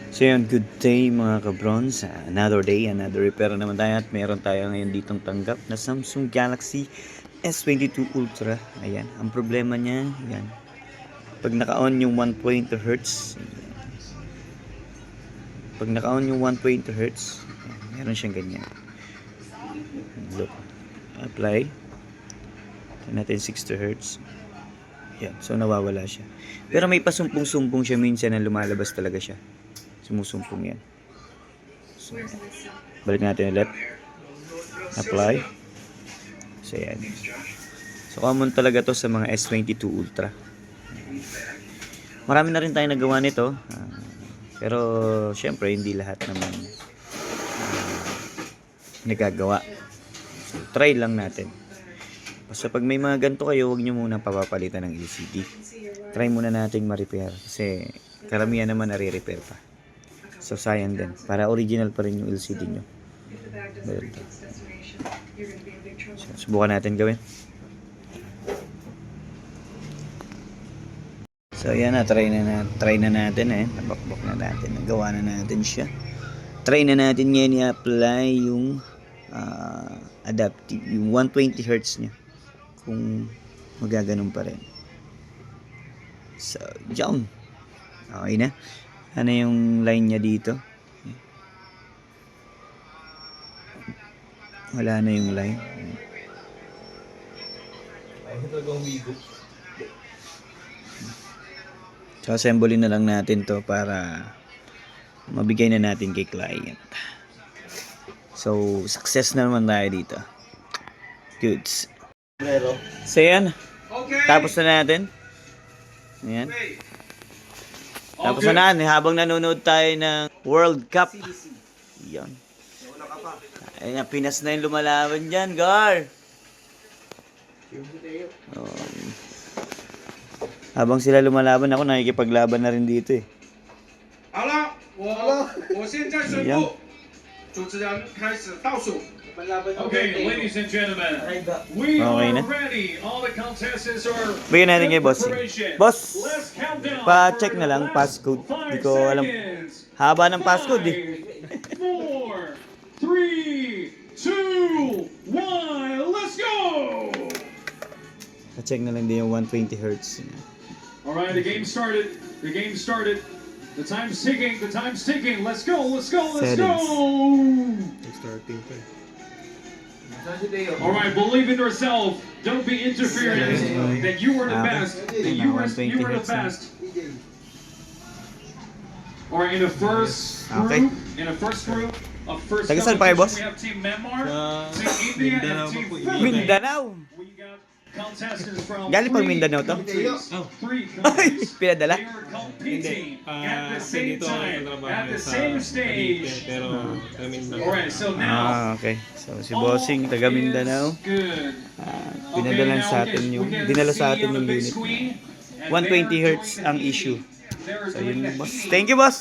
So yun, good day mga ka-bronze. Another day, another repair naman tayo. At meron tayo ngayon ditong tanggap na Samsung Galaxy S22 Ultra. Ayan, ang problema niya, ayan. Pag naka-on yung 1.2 Hz, pag naka-on yung 1.2 Hz, ayan, meron siyang ganyan. Look, apply. Ito natin 60 Hz. Ayan, so nawawala siya. Pero may pasumpong-sumpong siya minsan na lumalabas talaga siya. Sumusumpong yan. So, balik natin ulit. Apply. So, yan. So, common talaga to sa mga S22 Ultra. Marami na rin tayo nagawa nito. Pero, syempre, hindi lahat naman nagagawa. So, try lang natin. Basta pag may mga ganito kayo, huwag nyo muna papapalitan ng LCD. Try muna nating ma-repair. Kasi, karamihan naman nare-repair pa. So sayang din. Para original pa rin yung LCD nyo. So, subukan natin gawin. So yan na, try na natin Nabakbak na natin. Nagawa na natin siya. Try na natin ngayon i-apply yung adaptive, yung 120 Hz niya. Kung magaganon pa rin. So, down. Okay na. Ano yung line niya dito? Wala na yung line. So, assemblein na lang natin to para mabigay na natin kay client. So, success na naman tayo dito. Goods. So, yan. Tapos na natin. Ayan. Tapos na habang nanonood tayo ng World Cup. Yan. Ayun, Pinas na yung lumalaban dyan, Gar. Habang sila lumalaban, ako nakikipaglaban na rin dito eh. Yan. Okay, ladies and gentlemen, we are ready. All the contestants are. Bigyan natin kay boss. Boss, pa-check na lang passcode. Hindi ko alam. Haba ng passcode eh. 4, 3, 2, 1, let's go! Pa-check na lang din yung 120 Hz. Alright, the game started. The game started. The time's ticking. The time's ticking. Let's go. Let's go. Let's go. Starting pa. All right, believe in yourself. Don't be interfering. That you were the best. That you were the best. All right, in the first group, of first Taga saan pa kayo, boss? we have Team Myanmar, Team India, and Team Philippines. Mindanao. We got contestants from Galing pang Mindanao to? three Ay, countries. pinadala? They are competing at the same dito ako time, nagtatrabaho at the sa same Cavite, stage. pero Mindanao. Alright, so now, Okay. So si Bossing taga Mindanao. good. Pinadala Okay, sa now, atin okay, yung we can dinala sa see atin on yung the big unit. screen, and 120 they are Hz doing ang the issue. They are So doing yun the boss. heating. Thank you boss.